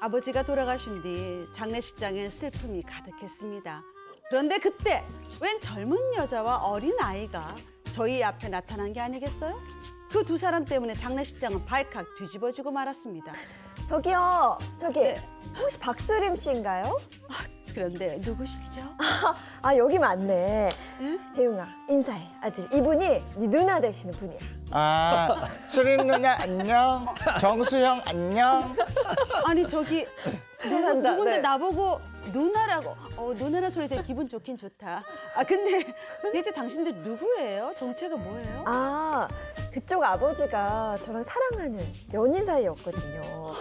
아버지가 돌아가신 뒤 장례식장엔 슬픔이 가득했습니다. 그런데 그때 웬 젊은 여자와 어린 아이가 저희 앞에 나타난 게 아니겠어요? 그 두 사람 때문에 장례식장은 발칵 뒤집어지고 말았습니다. 저기요, 저기 네. 혹시 박수림 씨인가요? 그런데 누구시죠? 아 여기 맞네. 예? 재용아 인사해. 아들 이분이 네 누나 되시는 분이야. 아, 수림 누나 안녕. 정수형 안녕. 아니 저기 잘한다, 누군데 네. 나보고 누나라고. 누나라 소리 되게 기분 좋긴 좋다. 아 근데 대체 당신들 누구예요? 정체가 뭐예요? 아 그쪽 아버지가 저랑 사랑하는 연인 사이였거든요.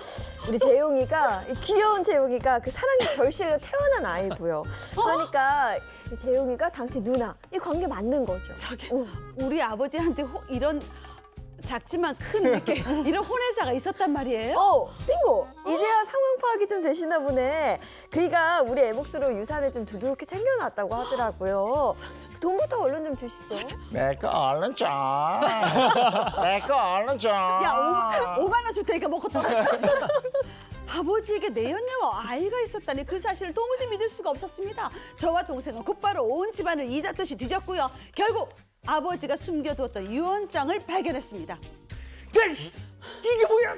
우리 재용이가 이 귀여운 재용이가 그 사랑의 결실로 태어난 아이고요. 그러니까 이 재용이가 당신 누나 이 관계 맞는 거죠. 저기 어. 우리 아버지한테 이런 작지만 큰 이렇게 이런 혼외자가 있었단 말이에요? 빙고! 이제야 상황 파악이 좀 되시나 보네. 그이가 우리 애목수로 유산을 좀 두둑히 챙겨놨다고 하더라고요. 돈부터 얼른 좀 주시죠. 내 거 얼른 줘. 내 거 얼른 줘. 야, 5만 원 줄 테니까 먹고 떨어. 아버지에게 내연녀와 아이가 있었다니 그 사실을 도무지 믿을 수가 없었습니다. 저와 동생은 곧바로 온 집안을 이자듯이 뒤졌고요. 결국 아버지가 숨겨두었던 유언장을 발견했습니다. 이게 뭐야?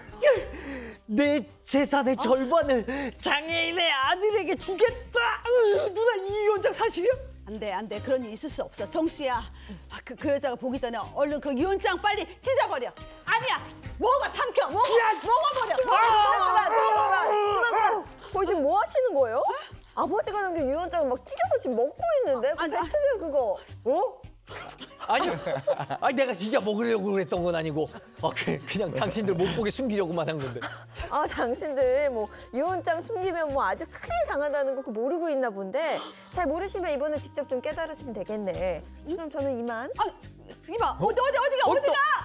내 재산의 절반을 장애인의 아들에게 주겠다. 누나 이 유언장 사실이야? 안 돼. 그런 일 있을 수 없어. 정수야, 그 여자가 보기 전에 얼른 그 유언장 빨리 찢어버려. 아니야, 먹어, 삼켜, 먹어버려. 누나, 거기 지금 뭐 하시는 거예요? 아버지가 남긴 유언장을 막 찢어서 지금 먹고 있는데? 아니, 뱉으세요, 그거. 어? 아니 내가 진짜 먹으려고 그랬던 건 아니고 그냥 당신들 못 보게 숨기려고만 한 건데. 아, 당신들 뭐 유언장 숨기면 뭐 아주 큰일 당한다는 거 그거 모르고 있나 본데 잘 모르시면 이번에 직접 좀 깨달으시면 되겠네. 그럼 저는 이만. 이봐, 어디가?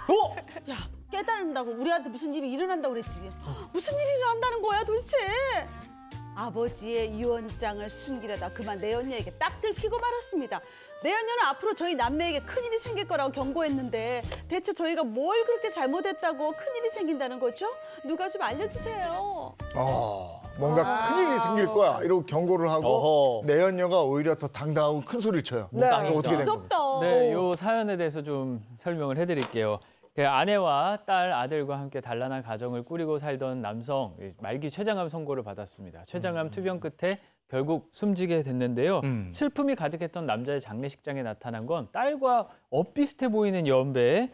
어? 야, 깨달은다고 우리한테 무슨 일이 일어난다고 그랬지. 무슨 일이 일어난다는 거야 도대체? 아버지의 유언장을 숨기려다 그만 내연녀에게 딱 들키고 말았습니다. 내연녀는 앞으로 저희 남매에게 큰일이 생길 거라고 경고했는데 대체 저희가 뭘 그렇게 잘못했다고 큰일이 생긴다는 거죠? 누가 좀 알려주세요. 뭔가 큰일이 생길 거야. 이러고 경고를 하고 어허. 내연녀가 오히려 더 당당하고 큰 소리를 쳐요. 네. 그럼 어떻게 된 거야? 무섭다. 네, 요 사연에 대해서 좀 설명을 해드릴게요. 그 아내와 딸, 아들과 함께 단란한 가정을 꾸리고 살던 남성, 말기 췌장암 선고를 받았습니다. 췌장암 투병 끝에 결국 숨지게 됐는데요. 슬픔이 가득했던 남자의 장례식장에 나타난 건 딸과 엇비슷해 보이는 연배의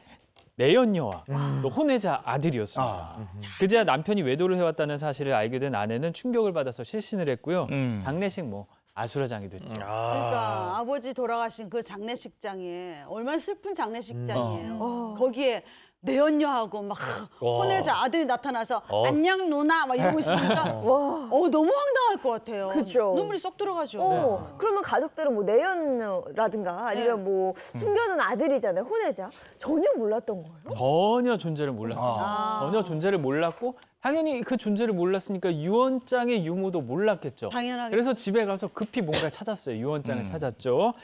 내연녀와 또 혼외자 아들이었습니다. 그제야 남편이 외도를 해왔다는 사실을 알게 된 아내는 충격을 받아서 실신을 했고요. 장례식 아수라장이 됐죠. 그러니까 아버지 돌아가신 그 장례식장에 얼마나 슬픈 장례식장이에요. 거기에 내연녀하고 막 혼외자 아들이 나타나서 안녕 누나 막 이러고 있으니까 너무 황당할 것 같아요. 그죠. 눈물이 쏙 들어가죠. 그러면 가족들은 뭐 내연라든가 아니면 뭐 숨겨둔 아들이잖아요, 혼외자. 전혀 몰랐던 거예요? 전혀 존재를 몰랐습니다. 전혀 존재를 몰랐고 당연히 그 존재를 몰랐으니까 유언장의 유무도 몰랐겠죠. 당연하게. 그래서 집에 가서 급히 뭔가를 찾았어요. 유언장을 찾았죠.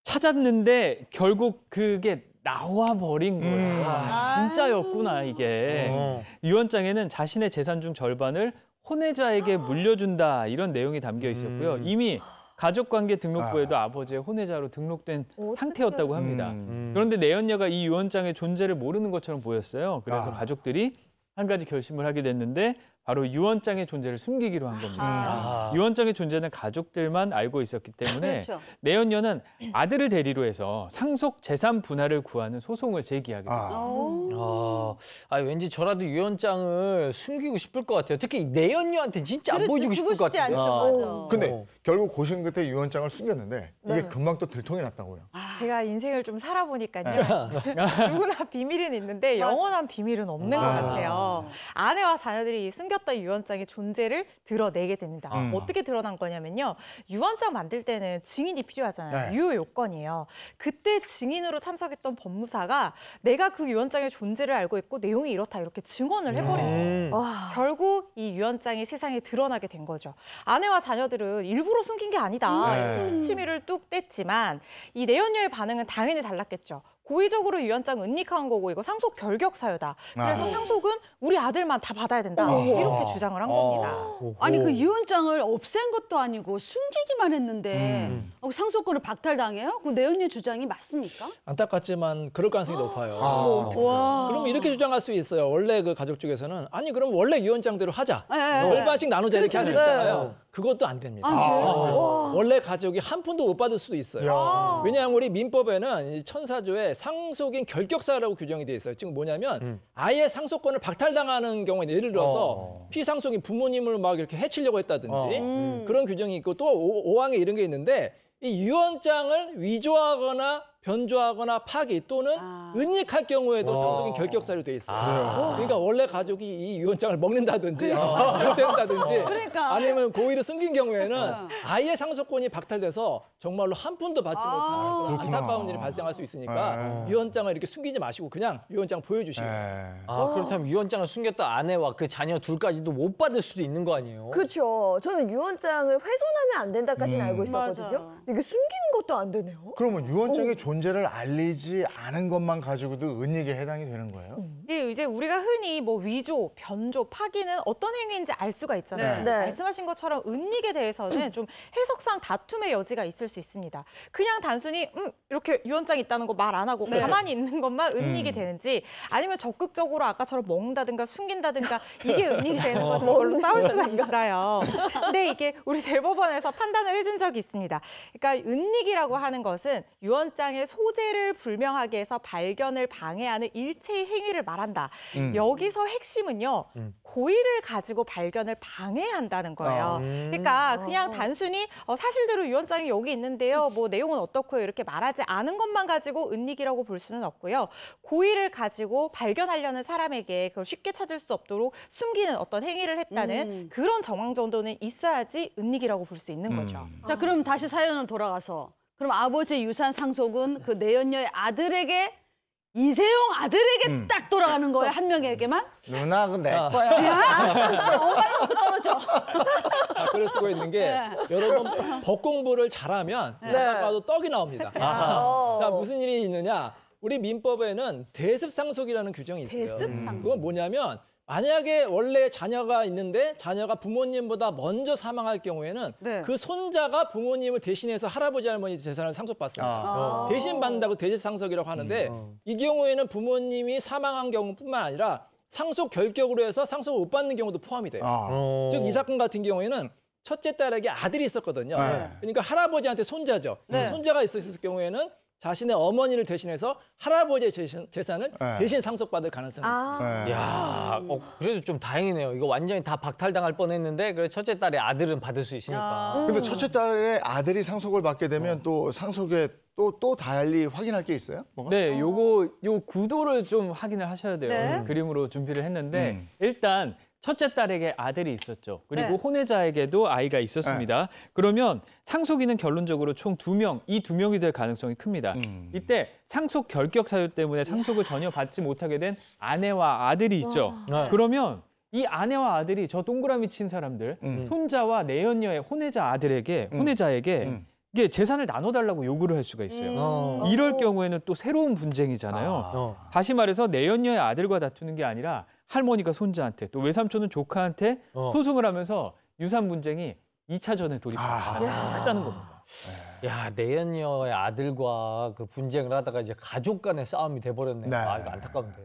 찾았는데 결국 그게 나와버린 거예요. 진짜였구나 이게. 유언장에는 자신의 재산 중 절반을 혼외자에게 물려준다 이런 내용이 담겨 있었고요. 이미 가족관계 등록부에도 아버지의 혼외자로 등록된 상태였다고 합니다. 그런데 내연녀가 이 유언장의 존재를 모르는 것처럼 보였어요. 그래서 가족들이 한 가지 결심을 하게 됐는데 바로 유언장의 존재를 숨기기로 한 겁니다. 유언장의 존재는 가족들만 알고 있었기 때문에 그렇죠. 내연녀는 아들을 대리로 해서 상속 재산 분할을 구하는 소송을 제기하게 됐습니다. 왠지 저라도 유언장을 숨기고 싶을 것 같아요. 특히 내연녀한테 진짜 안 보여주고 싶을 것 주고 싶지 같아요. 않죠. 맞아. 근데 결국 고심 끝에 유언장을 숨겼는데 이게 금방 또 들통이 났다고요. 제가 인생을 좀 살아보니까요. 누구나 비밀은 있는데 영원한 비밀은 없는 것 같아요. 아내와 자녀들이 숨겼던 유언장의 존재를 드러내게 됩니다. 어떻게 드러난 거냐면요. 유언장 만들 때는 증인이 필요하잖아요. 네. 유효 요건이에요. 그때 증인으로 참석했던 법무사가 내가 그 유언장의 존재를 알고 있고 내용이 이렇다 이렇게 증언을 해버린 거예요. 결국 이 유언장이 세상에 드러나게 된 거죠. 아내와 자녀들은 일부러 숨긴 게 아니다. 이렇게 시치미를 뚝 뗐지만 이 내연녀의 반응은 당연히 달랐겠죠. 고의적으로 유언장 은닉한 거고 이거 상속 결격 사유다. 그래서 상속은 우리 아들만 다 받아야 된다. 이렇게 주장을 한 겁니다. 아니 그 유언장을 없앤 것도 아니고 숨기기만 했는데 상속권을 박탈당해요? 그 내연녀 주장이 맞습니까? 안타깝지만 그럴 가능성이 높아요. 와. 그럼 이렇게 주장할 수 있어요. 원래 그 가족 쪽에서는 아니 그럼 원래 유언장대로 하자. 예. 절반씩 나누자 이렇게 할 수 그렇죠. 있잖아요. 그것도 안 됩니다. 원래 가족이 한 푼도 못 받을 수도 있어요. 왜냐하면 우리 민법에는 이 천사조에 상속인 결격사라고 규정이 돼 있어요. 지금 뭐냐면 아예 상속권을 박탈당하는 경우에 예를 들어서 피상속인 부모님을 막 이렇게 해치려고 했다든지 그런 규정이 있고 또 5항에 이런 게 있는데 이 유언장을 위조하거나 변조하거나 파기 또는 은닉할 경우에도 상속인 결격사유로 돼 있어요. 그러니까 원래 가족이 이 유언장을 먹는다든지 그렇다든지 그러니까. 아니면 고의로 숨긴 경우에는 아예 상속권이 박탈돼서 정말로 한 푼도 받지 못하는 그런 안타까운 일이 발생할 수 있으니까 유언장을 이렇게 숨기지 마시고 그냥 유언장 보여주시고 그렇다면 유언장을 숨겼던 아내와 그 자녀 둘까지도 못 받을 수도 있는 거 아니에요? 그렇죠. 저는 유언장을 훼손하면 안 된다까지는 알고 있었거든요. 맞아요. 이게 숨기는 것도 안 되네요. 그러면 유언장의 존재를 알리지 않은 것만 가지고도 은닉에 해당이 되는 거예요? 이게 이제 우리가 흔히 뭐 위조, 변조, 파기는 어떤 행위인지 알 수가 있잖아요. 네. 말씀하신 것처럼 은닉에 대해서는 좀 해석상 다툼의 여지가 있을 수 있습니다. 그냥 단순히 이렇게 유언장 있다는 거 말 안 하고 가만히 있는 것만 은닉이 되는지 아니면 적극적으로 아까처럼 먹는다든가 숨긴다든가 이게 은닉이 되는 거는 걸로 싸울 수가 있어요. 근데 이게 우리 대법원에서 판단을 해준 적이 있습니다. 그러니까 은닉이라고 하는 것은 유언장의 소재를 불명하게 해서 발견을 방해하는 일체의 행위를 말한다. 여기서 핵심은요. 고의를 가지고 발견을 방해한다는 거예요. 그러니까 그냥 단순히 사실대로 유언장이 여기 있는데요. 뭐 내용은 어떻고요. 이렇게 말하지 않은 것만 가지고 은닉이라고 볼 수는 없고요. 고의를 가지고 발견하려는 사람에게 그걸 쉽게 찾을 수 없도록 숨기는 어떤 행위를 했다는 그런 정황 정도는 있어야지 은닉이라고 볼 수 있는 거죠. 자 그럼 다시 사연으로 돌아가서 그럼 아버지의 유산 상속은 그 내연녀의 아들에게 이세용 아들에게 딱 돌아가는 거예요? 한 명에게만? 누나 그내 거야. 야, 엄마가 떨어져. 그럴 수가 있는 게 여러분 법 공부를 잘하면 잠깐 봐도 떡이 나옵니다. 자 무슨 일이 있느냐? 우리 민법에는 대습상속이라는 규정이 있어요. 대습상속. 그건 뭐냐면 만약에 원래 자녀가 있는데 자녀가 부모님보다 먼저 사망할 경우에는 네. 그 손자가 부모님을 대신해서 할아버지 할머니 재산을 상속받습니다. 대신 받는다고 대신상속이라고 하는데 이 경우에는 부모님이 사망한 경우뿐만 아니라 상속 결격으로 해서 상속을 못 받는 경우도 포함이 돼요. 즉 이 사건 같은 경우에는 첫째 딸에게 아들이 있었거든요. 그러니까 할아버지한테 손자죠. 손자가 있었을 경우에는 자신의 어머니를 대신해서 할아버지의 재산을 대신 상속받을 가능성이 있습니다. 야, 그래도 좀 다행이네요. 이거 완전히 다 박탈당할 뻔했는데 그래 첫째 딸의 아들은 받을 수 있으니까. 근데 첫째 딸의 아들이 상속을 받게 되면 또 상속에 또 달리 확인할 게 있어요? 뭐가? 네, 요 구도를 좀 확인을 하셔야 돼요. 네. 그림으로 준비를 했는데 일단 첫째 딸에게 아들이 있었죠. 그리고 네. 혼외자에게도 아이가 있었습니다. 그러면 상속인은 결론적으로 총 2명, 이 2명이 될 가능성이 큽니다. 이때 상속 결격 사유 때문에 상속을 전혀 받지 못하게 된 아내와 아들이 있죠. 그러면 이 아내와 아들이 저 동그라미 친 사람들, 손자와 내연녀의 혼외자에게 이게 재산을 나눠달라고 요구를 할 수가 있어요. 이럴 경우에는 또 새로운 분쟁이잖아요. 다시 말해서 내연녀의 아들과 다투는 게 아니라 할머니가 손자한테 또 외삼촌은 조카한테 소송을 하면서 유산 분쟁이 2차전에 돌입하는 가능성이 크다는 겁니다. 야, 내연녀의 아들과 그 분쟁을 하다가 이제 가족 간의 싸움이 돼버렸네요. 네. 아, 이거 안타까운데.